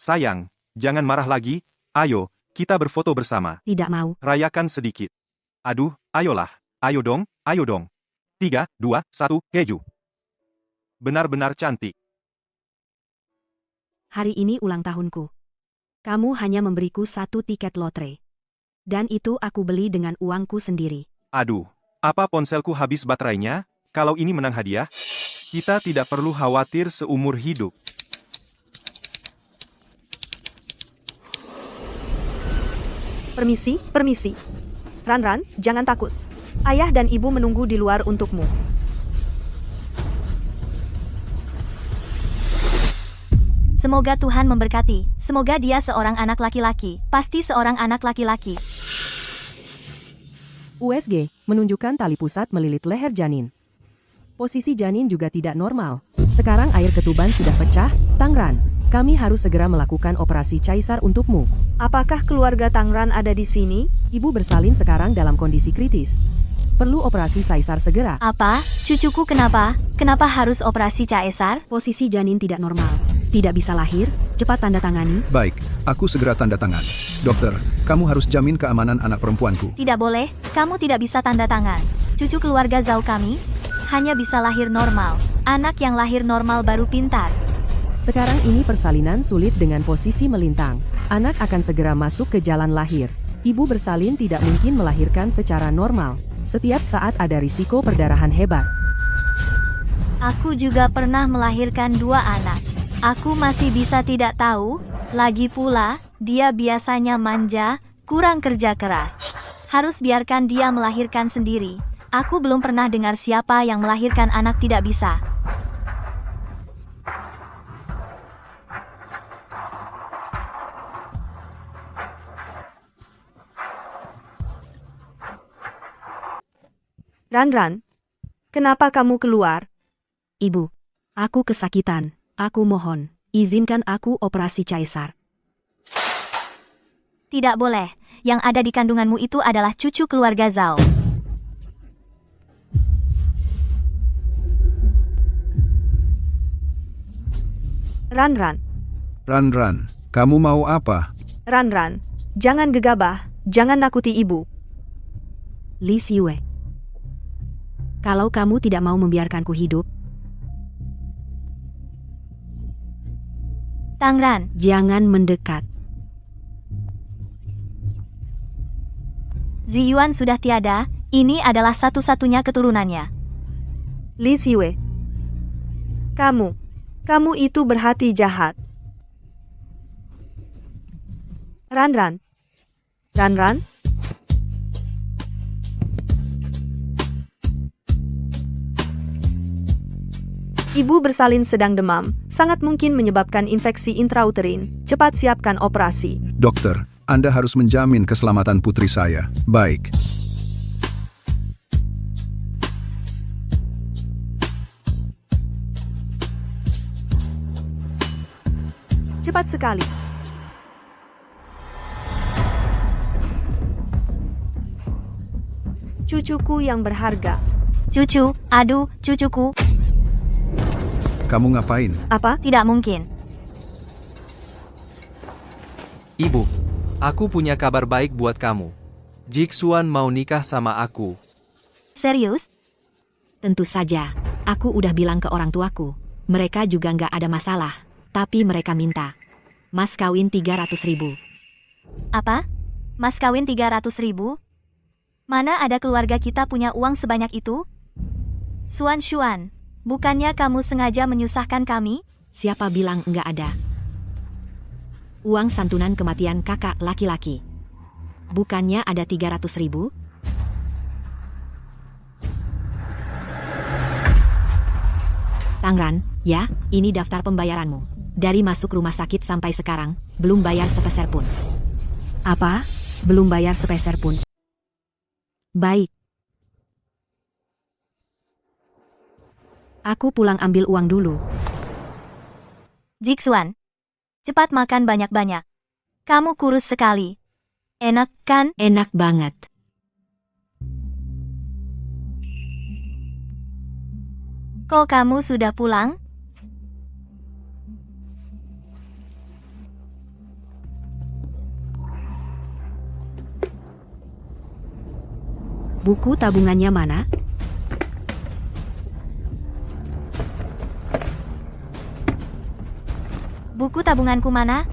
Sayang, jangan marah lagi. Ayo, kita berfoto bersama. Tidak mau. Rayakan sedikit. Aduh, ayolah. Ayo dong, ayo dong. 3, 2, 1, keju. Benar-benar cantik. Hari ini ulang tahunku. Kamu hanya memberiku 1 tiket lotre. Dan itu aku beli dengan uangku sendiri. Aduh, apa ponselku habis baterainya? Kalau ini menang hadiah, kita tidak perlu khawatir seumur hidup. Permisi, permisi. Ran, jangan takut. Ayah dan ibu menunggu di luar untukmu. Semoga Tuhan memberkati. Semoga dia seorang anak laki-laki. Pasti seorang anak laki-laki. USG menunjukkan tali pusat melilit leher janin. Posisi janin juga tidak normal. Sekarang air ketuban sudah pecah. Tangran, kami harus segera melakukan operasi caisar untukmu. Apakah keluarga Tangran ada di sini? Ibu bersalin sekarang dalam kondisi kritis. Perlu operasi caisar segera. Apa? Cucuku kenapa? Kenapa harus operasi caesar? Posisi janin tidak normal. Tidak bisa lahir. Cepat tanda tangani. Baik, aku segera tanda tangan. Dokter, kamu harus jamin keamanan anak perempuanku. Tidak boleh, kamu tidak bisa tanda tangan. Cucu keluarga Zhao kami hanya bisa lahir normal. Anak yang lahir normal baru pintar. Sekarang ini persalinan sulit dengan posisi melintang. Anak akan segera masuk ke jalan lahir. Ibu bersalin tidak mungkin melahirkan secara normal. Setiap saat ada risiko perdarahan hebat. Aku juga pernah melahirkan 2 anak. Aku masih bisa tidak tahu. Lagi pula, dia biasanya manja, kurang kerja keras. Harus biarkan dia melahirkan sendiri. Aku belum pernah dengar siapa yang melahirkan anak tidak bisa. Ran, kenapa kamu keluar? Ibu, aku kesakitan. Aku mohon, izinkan aku operasi caisar. Tidak boleh. Yang ada di kandunganmu itu adalah cucu keluarga Zhao. Ran, Ran, kamu mau apa? Ran, jangan gegabah, jangan nakuti ibu. Li Siwe. Kalau kamu tidak mau membiarkanku hidup, Tangran, jangan mendekat. Ziyuan sudah tiada, ini adalah satu-satunya keturunannya. Li Siwe. Kamu itu berhati jahat. Ran. Ibu bersalin sedang demam, sangat mungkin menyebabkan infeksi intrauterin. Cepat siapkan operasi. Dokter, Anda harus menjamin keselamatan putri saya. Baik. Cepat sekali. Cucuku yang berharga. Cucu, aduh, cucuku. Kamu ngapain? Apa? Tidak mungkin. Ibu, aku punya kabar baik buat kamu. Jiksuan mau nikah sama aku. Serius? Tentu saja, aku udah bilang ke orang tuaku. Mereka juga nggak ada masalah. Tapi mereka minta. Mas kawin 300.000. Apa? Mas kawin 300.000? Mana ada keluarga kita punya uang sebanyak itu? Xuan, bukannya kamu sengaja menyusahkan kami? Siapa bilang nggak ada? Uang santunan kematian kakak laki-laki. Bukannya ada 300.000? Tangran, ya, ini daftar pembayaranmu. Dari masuk rumah sakit sampai sekarang, belum bayar sepeser pun. Apa? Belum bayar sepeser pun? Baik. Aku pulang ambil uang dulu. Jiksuan, cepat makan banyak-banyak. Kamu kurus sekali. Enak kan? Enak banget. Kok kamu sudah pulang? Buku tabungannya mana? Buku tabunganku mana?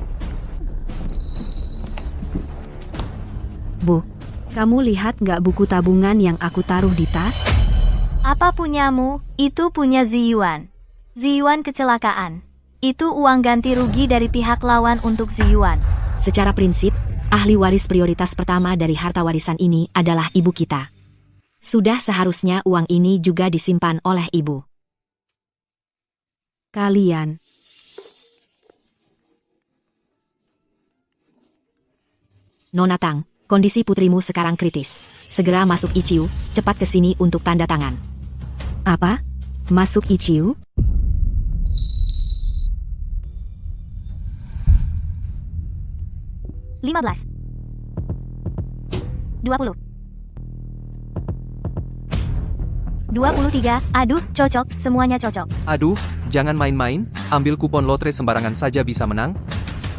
Bu, kamu lihat nggak buku tabungan yang aku taruh di tas? Apa punyamu? Itu punya Ziyuan. Ziyuan kecelakaan. Itu uang ganti rugi dari pihak lawan untuk Ziyuan. Secara prinsip, ahli waris prioritas pertama dari harta warisan ini adalah ibu kita. Sudah seharusnya uang ini juga disimpan oleh ibu. Kalian. Nona Tang, kondisi putrimu sekarang kritis. Segera masuk ICU, cepat ke sini untuk tanda tangan. Apa? Masuk ICU? Lima belas. 20. 23, aduh, cocok, semuanya cocok. Aduh, jangan main-main, ambil kupon lotre sembarangan saja bisa menang.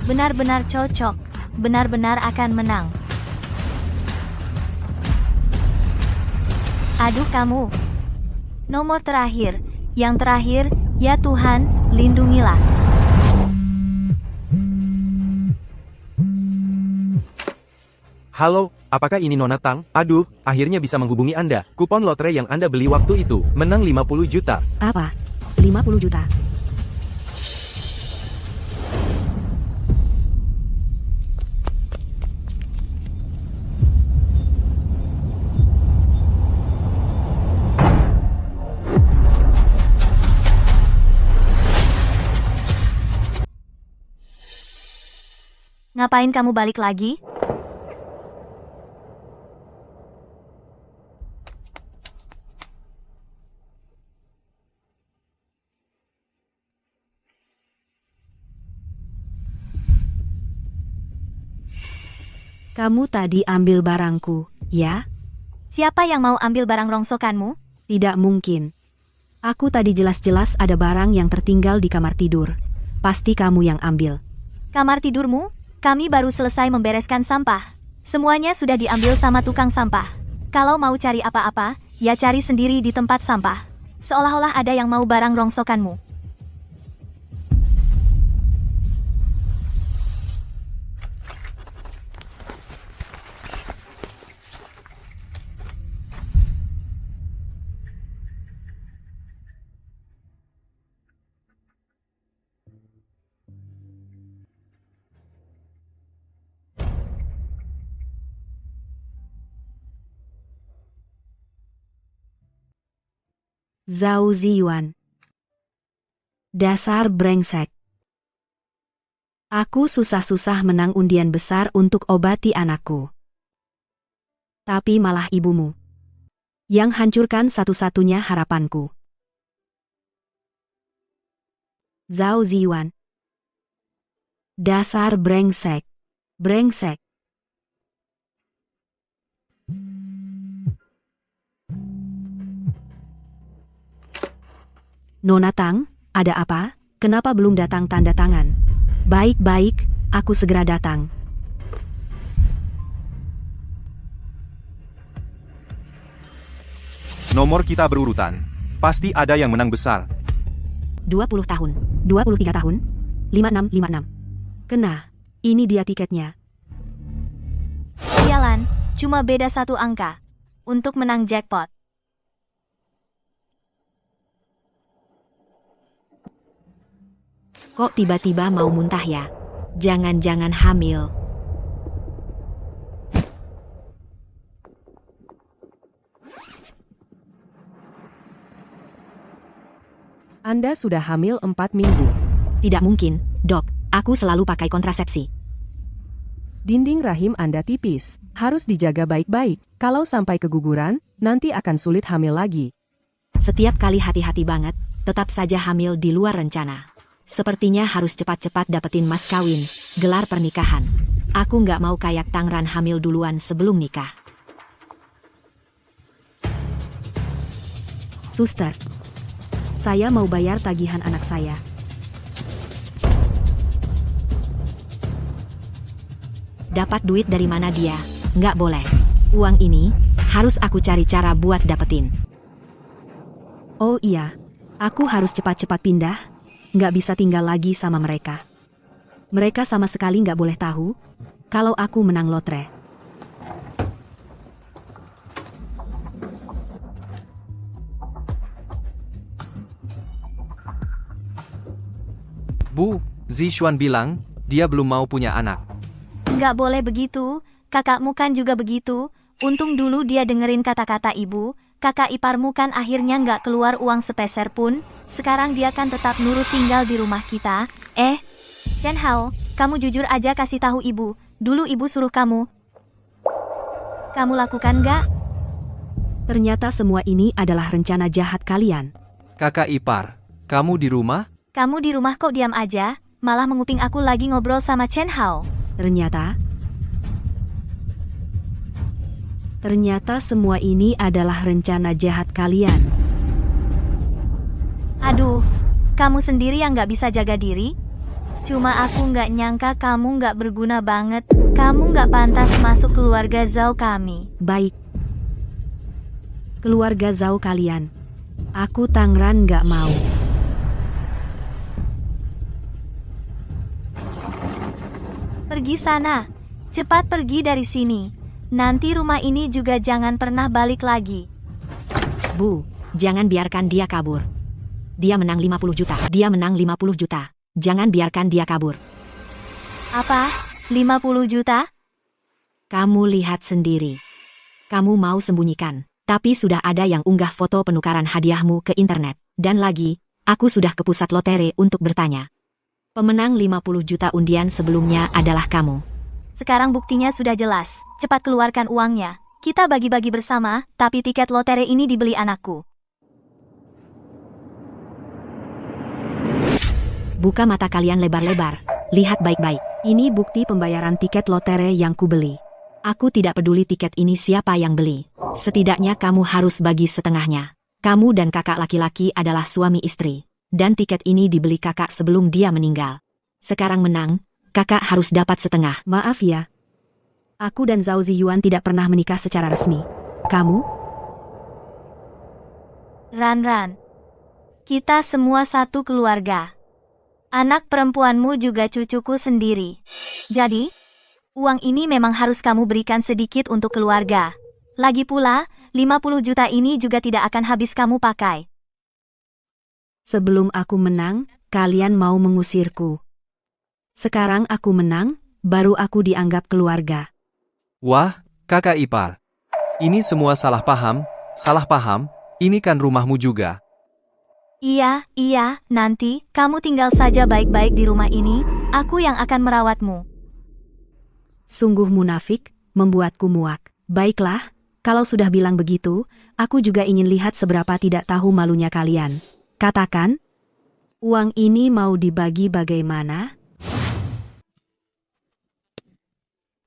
Benar-benar cocok. Benar-benar akan menang. Aduh kamu. Nomor terakhir. Yang terakhir, ya Tuhan, lindungilah. Halo, apakah ini Nona Tang? Aduh, akhirnya bisa menghubungi Anda. Kupon lotre yang Anda beli waktu itu, menang 50 juta. Apa? 50 juta. Ngapain kamu balik lagi? Kamu tadi ambil barangku, ya? Siapa yang mau ambil barang rongsokanmu? Tidak mungkin. Aku tadi jelas-jelas ada barang yang tertinggal di kamar tidur. Pasti kamu yang ambil. Kamar tidurmu? Kami baru selesai membereskan sampah. Semuanya sudah diambil sama tukang sampah. Kalau mau cari apa-apa, ya cari sendiri di tempat sampah. Seolah-olah ada yang mau barang rongsokanmu. Zhao Ziyuan. Dasar brengsek. Aku susah-susah menang undian besar untuk obati anakku. Tapi malah ibumu yang hancurkan satu-satunya harapanku. Zhao Ziyuan. Dasar brengsek. Brengsek. Nona Tang, ada apa? Kenapa belum datang tanda tangan? Baik-baik, aku segera datang. Nomor kita berurutan. Pasti ada yang menang besar. 20 tahun, 23 tahun, 5656. Kena, ini dia tiketnya. Sialan, cuma beda satu angka. Untuk menang jackpot. Kok tiba-tiba mau muntah ya? Jangan-jangan hamil. Anda sudah hamil 4 minggu. Tidak mungkin, dok. Aku selalu pakai kontrasepsi. Dinding rahim Anda tipis. Harus dijaga baik-baik. Kalau sampai keguguran, nanti akan sulit hamil lagi. Setiap kali hati-hati banget, tetap saja hamil di luar rencana. Sepertinya harus cepat-cepat dapetin mas kawin, gelar pernikahan. Aku nggak mau kayak Tangran hamil duluan sebelum nikah. Suster, saya mau bayar tagihan anak saya. Dapat duit dari mana dia? Nggak boleh. Uang ini Harus aku cari cara buat dapetin. Oh iya, aku harus cepat-cepat pindah. Nggak bisa tinggal lagi sama mereka. Mereka sama sekali nggak boleh tahu kalau aku menang lotre. Bu, Zixuan bilang, dia belum mau punya anak. Nggak boleh begitu, kakakmu kan juga begitu. Untung dulu dia dengerin kata-kata ibu, kakak iparmu kan akhirnya nggak keluar uang sepeser pun. Sekarang dia kan tetap nurut tinggal di rumah kita. Chen Hao, kamu jujur aja kasih tahu ibu. Dulu ibu suruh kamu. Kamu lakukan nggak? Ternyata semua ini adalah rencana jahat kalian. Kakak ipar, kamu di rumah? Kamu di rumah kok diam aja, malah menguping aku lagi ngobrol sama Chen Hao. Ternyata semua ini adalah rencana jahat kalian. Aduh, kamu sendiri yang nggak bisa jaga diri? Cuma aku nggak nyangka kamu nggak berguna banget. Kamu nggak pantas masuk keluarga Zhao kami. Baik. Keluarga Zhao kalian. Aku Tangran nggak mau. Pergi sana. Cepat pergi dari sini. Nanti rumah ini juga jangan pernah balik lagi. Bu, jangan biarkan dia kabur. Dia menang 50 juta. Dia menang 50 juta. Jangan biarkan dia kabur. Apa? 50 juta? Kamu lihat sendiri. Kamu mau sembunyikan. Tapi sudah ada yang unggah foto penukaran hadiahmu ke internet. Dan lagi, aku sudah ke pusat lotre untuk bertanya. Pemenang 50 juta undian sebelumnya adalah kamu. Sekarang buktinya sudah jelas. Cepat keluarkan uangnya. Kita bagi-bagi bersama, tapi tiket lotre ini dibeli anakku. Buka mata kalian lebar-lebar. Lihat baik-baik. Ini bukti pembayaran tiket lotre yang kubeli. Aku tidak peduli tiket ini siapa yang beli. Setidaknya kamu harus bagi setengahnya. Kamu dan kakak laki-laki adalah suami istri. Dan tiket ini dibeli kakak sebelum dia meninggal. Sekarang menang, kakak harus dapat setengah. Maaf ya. Aku dan Zhao Ziyuan tidak pernah menikah secara resmi. Kamu? Ran. Kita semua satu keluarga. Anak perempuanmu juga cucuku sendiri. Jadi, uang ini memang harus kamu berikan sedikit untuk keluarga. Lagi pula, 50 juta ini juga tidak akan habis kamu pakai. Sebelum aku menang, kalian mau mengusirku. Sekarang aku menang, baru aku dianggap keluarga. Wah, kakak ipar. Ini semua salah paham, ini kan rumahmu juga. Iya, nanti, kamu tinggal saja baik-baik di rumah ini, aku yang akan merawatmu. Sungguh munafik, membuatku muak. Baiklah, kalau sudah bilang begitu, aku juga ingin lihat seberapa tidak tahu malunya kalian. Katakan, uang ini mau dibagi bagaimana?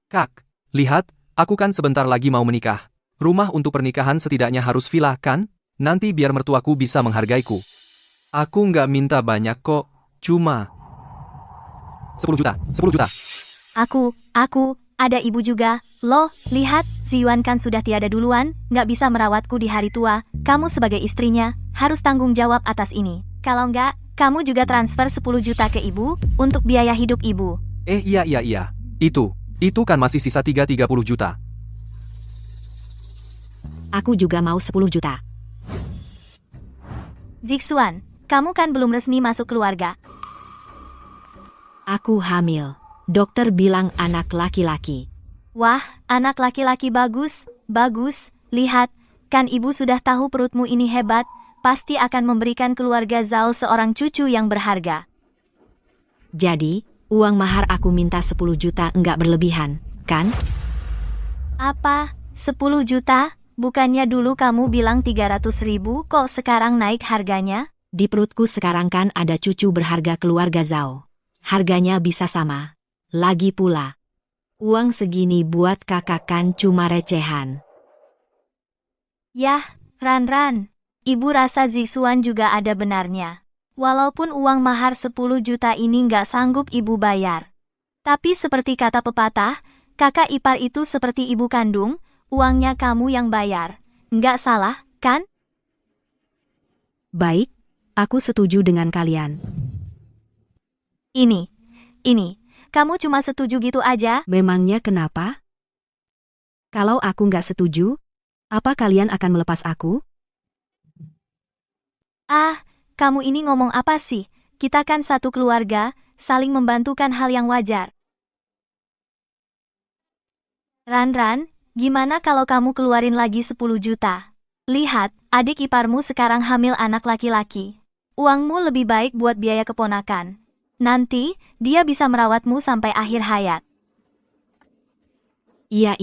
Kak, lihat, aku kan sebentar lagi mau menikah. Rumah untuk pernikahan setidaknya harus villa kan? Nanti biar mertuaku bisa menghargaiku. Aku nggak minta banyak kok, cuma 10 juta. Aku, ada ibu juga. Loh, lihat, Ziyuan kan sudah tiada duluan, nggak bisa merawatku di hari tua. Kamu sebagai istrinya, harus tanggung jawab atas ini. Kalau nggak, kamu juga transfer 10 juta ke ibu, untuk biaya hidup ibu. Iya. Itu kan masih sisa 30 juta. Aku juga mau 10 juta. Zixuan, kamu kan belum resmi masuk keluarga. Aku hamil. Dokter bilang anak laki-laki. Wah, anak laki-laki bagus. Lihat, kan ibu sudah tahu perutmu ini hebat, pasti akan memberikan keluarga Zhao seorang cucu yang berharga. Jadi, uang mahar aku minta 10 juta enggak berlebihan, kan? Apa? 10 juta? Bukannya dulu kamu bilang 300.000, kok sekarang naik harganya? Di perutku sekarang kan ada cucu berharga keluarga Zhao. Harganya bisa sama. Lagi pula, uang segini buat kakak kan cuma recehan. Yah, Ran. Ibu rasa Zixuan juga ada benarnya. Walaupun uang mahar 10 juta ini nggak sanggup ibu bayar. Tapi seperti kata pepatah, kakak ipar itu seperti ibu kandung, uangnya kamu yang bayar. Nggak salah, kan? Baik, aku setuju dengan kalian. Ini. Kamu cuma setuju gitu aja? Memangnya kenapa? Kalau aku nggak setuju, apa kalian akan melepas aku? Ah, kamu ini ngomong apa sih? Kita kan satu keluarga, saling membantu kan hal yang wajar. Ran, gimana kalau kamu keluarin lagi 10 juta? Lihat, adik iparmu sekarang hamil anak laki-laki. Uangmu lebih baik buat biaya keponakan. Nanti, dia bisa merawatmu sampai akhir hayat. Iya,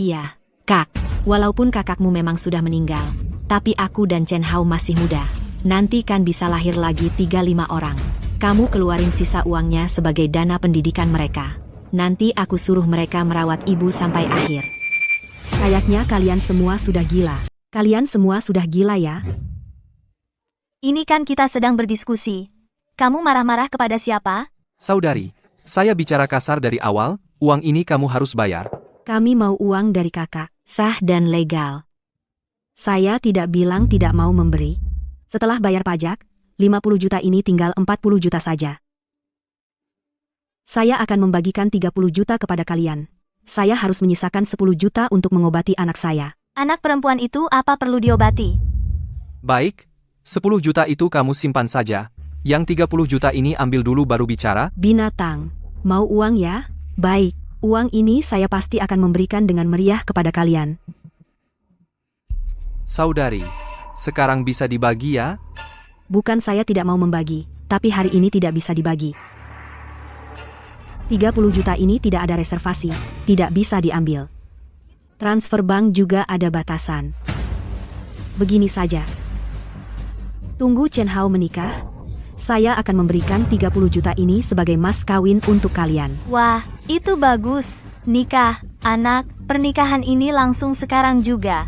Kak. Walaupun kakakmu memang sudah meninggal, tapi aku dan Chen Hao masih muda. Nanti kan bisa lahir lagi 3-5 orang. Kamu keluarin sisa uangnya sebagai dana pendidikan mereka. Nanti aku suruh mereka merawat ibu sampai akhir. Kayaknya kalian semua sudah gila. Kalian semua sudah gila ya? Ini kan kita sedang berdiskusi. Kamu marah-marah kepada siapa? Saudari, saya bicara kasar dari awal, uang ini kamu harus bayar. Kami mau uang dari kakak, sah dan legal. Saya tidak bilang tidak mau memberi. Setelah bayar pajak, 50 juta ini tinggal 40 juta saja. Saya akan membagikan 30 juta kepada kalian. Saya harus menyisakan 10 juta untuk mengobati anak saya. Anak perempuan itu apa perlu diobati? Baik, 10 juta itu kamu simpan saja. Yang 30 juta ini ambil dulu baru bicara. Binatang, mau uang ya? Baik, uang ini saya pasti akan memberikan dengan meriah kepada kalian. Saudari, sekarang bisa dibagi ya? Bukan saya tidak mau membagi, tapi hari ini tidak bisa dibagi. 30 juta ini tidak ada reservasi, tidak bisa diambil. Transfer bank juga ada batasan. Begini saja. Tunggu Chen Hao menikah, saya akan memberikan 30 juta ini sebagai mas kawin untuk kalian. Wah, itu bagus. Nikah, anak, pernikahan ini langsung sekarang juga.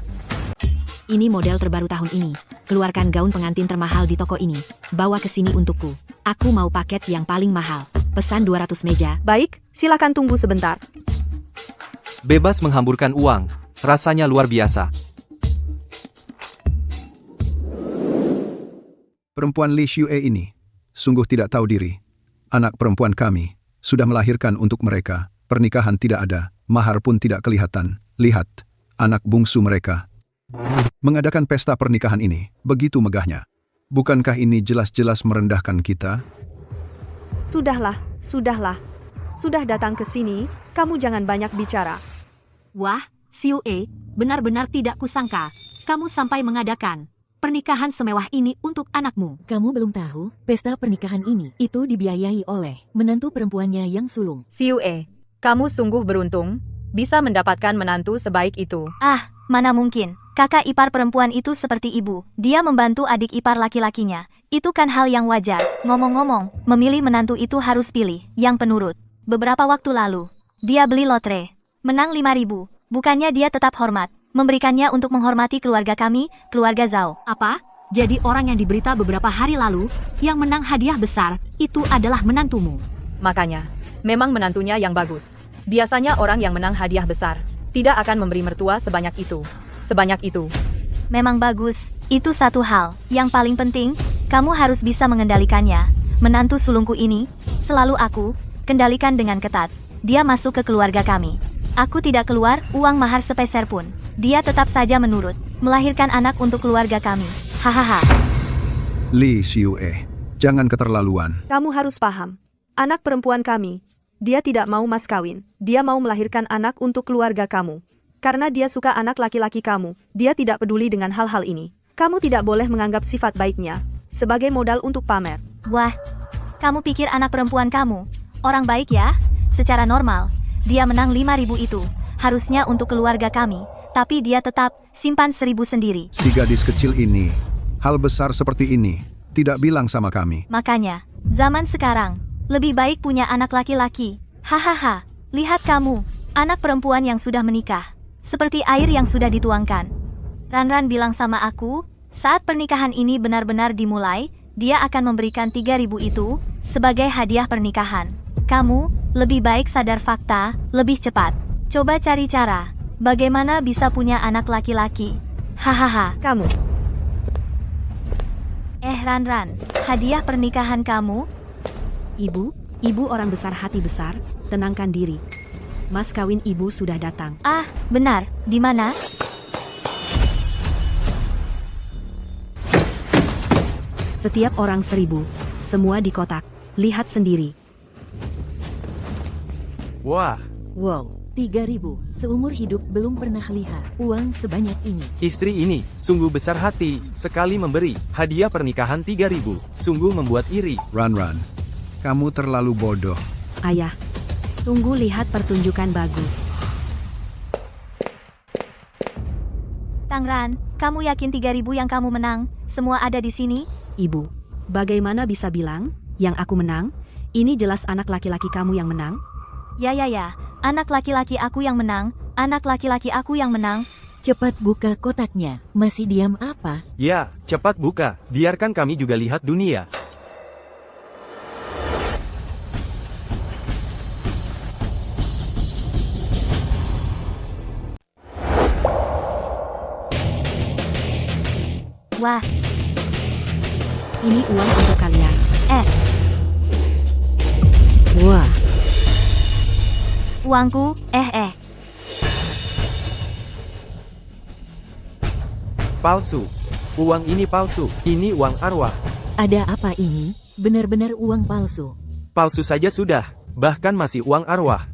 Ini model terbaru tahun ini. Keluarkan gaun pengantin termahal di toko ini. Bawa ke sini untukku. Aku mau paket yang paling mahal. Pesan 200 meja. Baik, silakan tunggu sebentar. Bebas menghamburkan uang, rasanya luar biasa. Perempuan Li Xue ini sungguh tidak tahu diri. Anak perempuan kami sudah melahirkan untuk mereka. Pernikahan tidak ada, mahar pun tidak kelihatan. Lihat, anak bungsu mereka. Mengadakan pesta pernikahan ini begitu megahnya. Bukankah ini jelas-jelas merendahkan kita? Sudahlah. Sudah datang ke sini, kamu jangan banyak bicara. Wah, Xue, benar-benar tidak kusangka. Kamu sampai mengadakan pernikahan semewah ini untuk anakmu. Kamu belum tahu, pesta pernikahan ini itu dibiayai oleh menantu perempuannya yang sulung. Xue, kamu sungguh beruntung, bisa mendapatkan menantu sebaik itu. Ah, mana mungkin. Kakak ipar perempuan itu seperti ibu. Dia membantu adik ipar laki-lakinya. Itu kan hal yang wajar. Ngomong-ngomong, memilih menantu itu harus pilih yang penurut. Beberapa waktu lalu, dia beli lotre. Menang 5.000. Bukannya dia tetap hormat. Memberikannya untuk menghormati keluarga kami, keluarga Zhao. Apa? Jadi orang yang diberita beberapa hari lalu, yang menang hadiah besar, itu adalah menantumu. Makanya, memang menantunya yang bagus. Biasanya orang yang menang hadiah besar tidak akan memberi mertua sebanyak itu. Memang bagus, itu satu hal. Yang paling penting, kamu harus bisa mengendalikannya. Menantu sulungku ini, selalu aku, kendalikan dengan ketat. Dia masuk ke keluarga kami. Aku tidak keluar uang mahar sepeser pun. Dia tetap saja menurut, melahirkan anak untuk keluarga kami. Hahaha. Li Xue, jangan keterlaluan. Kamu harus paham. Anak perempuan kami, dia tidak mau mas kawin. Dia mau melahirkan anak untuk keluarga kamu. Karena dia suka anak laki-laki kamu, dia tidak peduli dengan hal-hal ini. Kamu tidak boleh menganggap sifat baiknya sebagai modal untuk pamer. Wah, kamu pikir anak perempuan kamu orang baik ya? Secara normal, dia menang 5.000 itu harusnya untuk keluarga kami, tapi dia tetap simpan 1.000 sendiri. Si gadis kecil ini, hal besar seperti ini, tidak bilang sama kami. Makanya, zaman sekarang, lebih baik punya anak laki-laki. Hahaha, lihat kamu, anak perempuan yang sudah menikah. Seperti air yang sudah dituangkan. Ran bilang sama aku, saat pernikahan ini benar-benar dimulai, dia akan memberikan 3.000 itu sebagai hadiah pernikahan. Kamu lebih baik sadar fakta, lebih cepat. Coba cari cara Bagaimana bisa punya anak laki-laki? Hahaha. Kamu. Ran, hadiah pernikahan kamu? Ibu orang besar hati besar, tenangkan diri. Mas kawin ibu sudah datang. Ah, benar. Di mana? Setiap orang 1000, semua di kotak. Lihat sendiri. Wah, Wow, 3.000. Seumur hidup belum pernah lihat uang sebanyak ini. istri ini sungguh besar hati, sekali memberi. Hadiah pernikahan 3.000. Sungguh membuat iri. Ran, kamu terlalu bodoh. Ayah, tunggu lihat pertunjukan bagus. Tangran, kamu yakin 3.000 yang kamu menang? Semua ada di sini? Ibu, bagaimana bisa bilang, yang aku menang? Ini jelas anak laki-laki kamu yang menang. Ya. Anak laki-laki aku yang menang. Anak laki-laki aku yang menang. Cepat buka kotaknya. Masih diam apa? Ya, cepat buka. Biarkan kami juga lihat dunia. Wah, Ini uang untuk kalian. Wah, uangku, Palsu. Uang ini palsu. Ini uang arwah. ada apa ini? Benar-benar uang palsu. Palsu saja sudah. Bahkan masih uang arwah.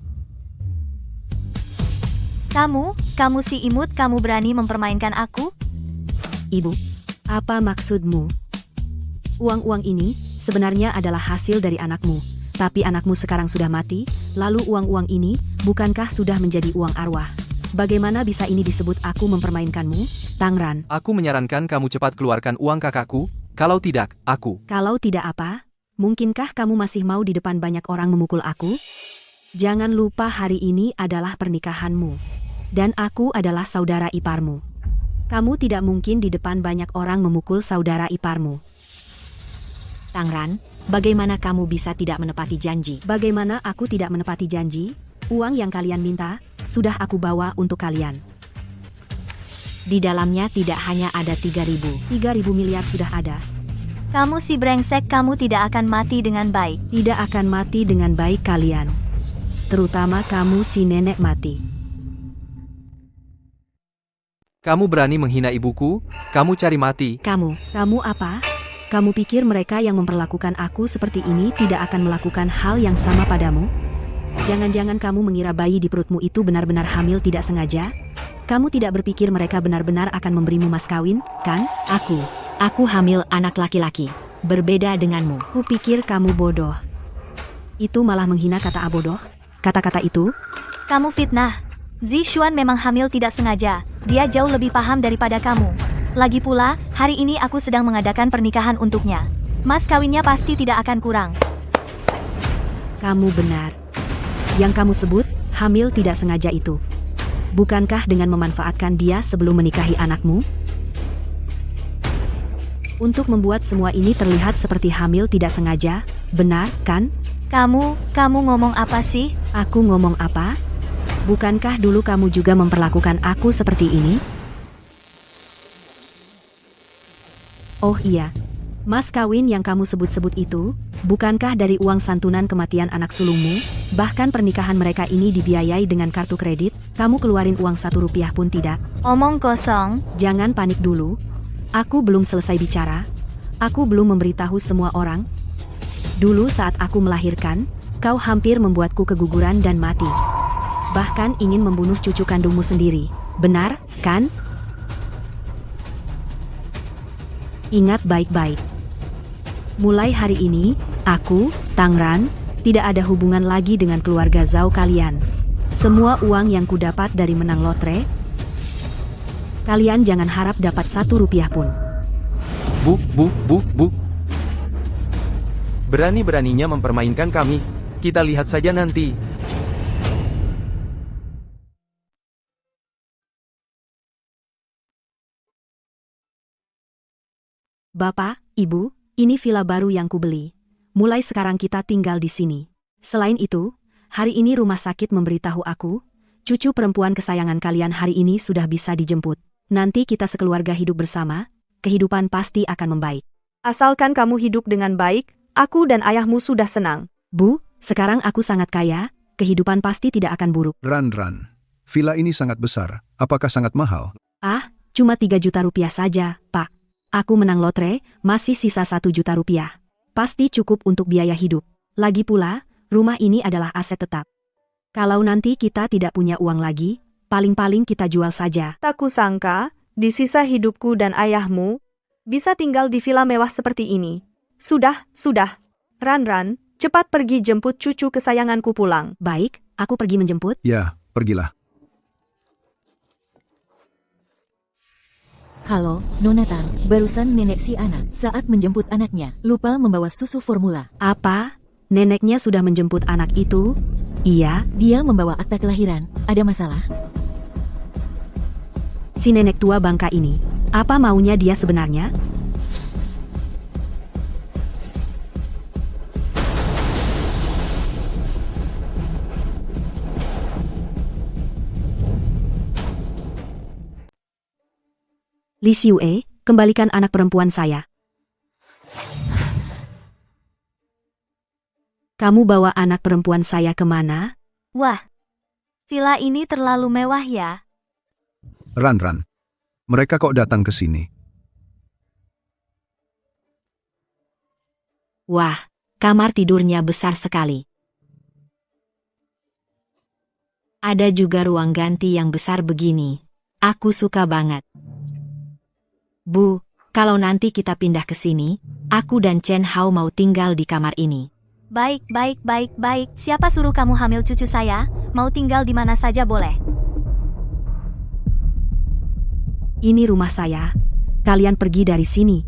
Kamu si imut, kamu berani mempermainkan aku? Ibu, apa maksudmu? Uang-uang ini sebenarnya adalah hasil dari anakmu. Tapi anakmu sekarang sudah mati, lalu uang-uang ini bukankah sudah menjadi uang arwah? Bagaimana bisa ini disebut aku mempermainkanmu, Tangran? Aku menyarankan kamu cepat keluarkan uang kakakku, kalau tidak, aku. Kalau tidak apa? Mungkinkah kamu masih mau di depan banyak orang memukul aku? Jangan lupa hari ini adalah pernikahanmu. Dan aku adalah saudara iparmu. Kamu tidak mungkin di depan banyak orang memukul saudara iparmu. Tangran, bagaimana kamu bisa tidak menepati janji? Bagaimana aku tidak menepati janji? Uang yang kalian minta, sudah aku bawa untuk kalian. Di dalamnya tidak hanya ada 3.000. 3.000 miliar sudah ada. Kamu si brengsek, kamu tidak akan mati dengan baik. Tidak akan mati dengan baik kalian. Terutama kamu si nenek mati. Kamu berani menghina ibuku, kamu cari mati. Kamu apa? Kamu pikir mereka yang memperlakukan aku seperti ini tidak akan melakukan hal yang sama padamu? Jangan-jangan kamu mengira bayi di perutmu itu benar-benar hamil tidak sengaja? Kamu tidak berpikir mereka benar-benar akan memberimu mas kawin, kan? Aku hamil anak laki-laki. Berbeda denganmu. Kupikir kamu bodoh. Itu malah menghina kata bodoh? Kata-kata itu? Kamu fitnah. Zishuan memang hamil tidak sengaja. Dia jauh lebih paham daripada kamu. Lagi pula, hari ini aku sedang mengadakan pernikahan untuknya. Mas kawinnya pasti tidak akan kurang. Kamu benar. Yang kamu sebut, hamil tidak sengaja itu. Bukankah dengan memanfaatkan dia sebelum menikahi anakmu? Untuk membuat semua ini terlihat seperti hamil tidak sengaja, benar, kan? Kamu ngomong apa sih? Aku ngomong apa? Bukankah dulu kamu juga memperlakukan aku seperti ini? Oh iya, mas kawin yang kamu sebut-sebut itu, bukankah dari uang santunan kematian anak sulungmu? Bahkan pernikahan mereka ini dibiayai dengan kartu kredit, kamu keluarin uang 1 rupiah pun tidak? Omong kosong. Jangan panik dulu. Aku belum selesai bicara. Aku belum memberitahu semua orang. Dulu saat aku melahirkan, kau hampir membuatku keguguran dan mati. Bahkan ingin membunuh cucu kandungmu sendiri. Benar, kan? Ingat baik-baik. Mulai hari ini, aku, Tangran, tidak ada hubungan lagi dengan keluarga Zhao kalian. Semua uang yang kudapat dari menang lotre, kalian jangan harap dapat 1 rupiah pun. Bu. Berani-beraninya mempermainkan kami. Kita lihat saja nanti. Bapak, Ibu, ini villa baru yang kubeli. Mulai sekarang kita tinggal di sini. Selain itu, hari ini rumah sakit memberitahu aku, Cucu perempuan kesayangan kalian hari ini sudah bisa dijemput. Nanti kita sekeluarga hidup bersama, kehidupan pasti akan membaik. Asalkan kamu hidup dengan baik, aku dan ayahmu sudah senang. Bu, sekarang aku sangat kaya, kehidupan pasti tidak akan buruk. Ran, villa ini sangat besar. Apakah sangat mahal? Ah, cuma 3 juta rupiah saja, Pak. Aku menang lotre, masih sisa 1 juta rupiah. Pasti cukup untuk biaya hidup. Lagi pula, rumah ini adalah aset tetap. Kalau nanti kita tidak punya uang lagi, paling-paling kita jual saja. Tak kusangka, di sisa hidupku dan ayahmu, bisa tinggal di villa mewah seperti ini. Sudah. Ran, cepat pergi jemput cucu kesayanganku pulang. Baik, aku pergi menjemput. Ya, pergilah. Halo, Nona Tang. Barusan nenek si anak saat menjemput anaknya, lupa membawa susu formula. Apa? Neneknya sudah menjemput anak itu? Iya. Dia membawa akta kelahiran. Ada masalah? Si nenek tua bangka ini, apa maunya dia sebenarnya? Li Xiue, kembalikan anak perempuan saya. Kamu bawa anak perempuan saya kemana? Wah, villa ini terlalu mewah ya. Ran, mereka kok datang ke sini? Wah, kamar tidurnya besar sekali. Ada juga ruang ganti yang besar begini. Aku suka banget. Bu, kalau nanti kita pindah ke sini, aku dan Chen Hao mau tinggal di kamar ini. Baik. Siapa suruh kamu hamil cucu saya? Mau tinggal di mana saja boleh. Ini rumah saya. Kalian pergi dari sini.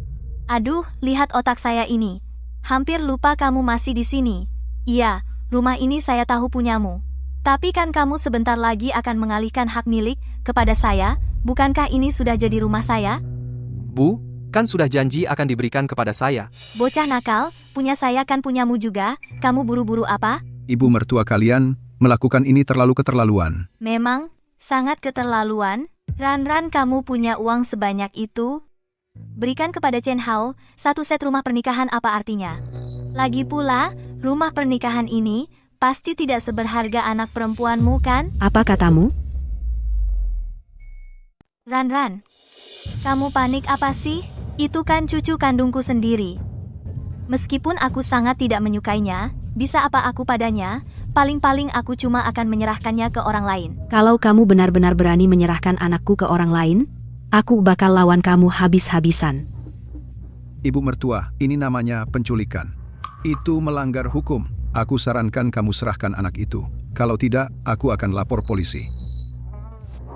Aduh, lihat otak saya ini. Hampir lupa kamu masih di sini. Iya, rumah ini saya tahu punyamu. Tapi kan kamu sebentar lagi akan mengalihkan hak milik kepada saya. Bukankah ini sudah jadi rumah saya? Bu, kan sudah janji akan diberikan kepada saya. Bocah nakal, punya saya kan punyamu juga. Kamu buru-buru apa? Ibu mertua kalian melakukan ini terlalu keterlaluan. Memang, sangat keterlaluan. Ran, kamu punya uang sebanyak itu? Berikan kepada Chen Hao, 1 set rumah pernikahan apa artinya? Lagi pula, rumah pernikahan ini pasti tidak seberharga anak perempuanmu kan? Apa katamu? Ran, kamu panik apa sih? Itu kan cucu kandungku sendiri. Meskipun aku sangat tidak menyukainya, bisa apa aku padanya, paling-paling aku cuma akan menyerahkannya ke orang lain. Kalau kamu benar-benar berani menyerahkan anakku ke orang lain, aku bakal lawan kamu habis-habisan. Ibu mertua, ini namanya penculikan. Itu melanggar hukum. Aku sarankan kamu serahkan anak itu. Kalau tidak, aku akan lapor polisi.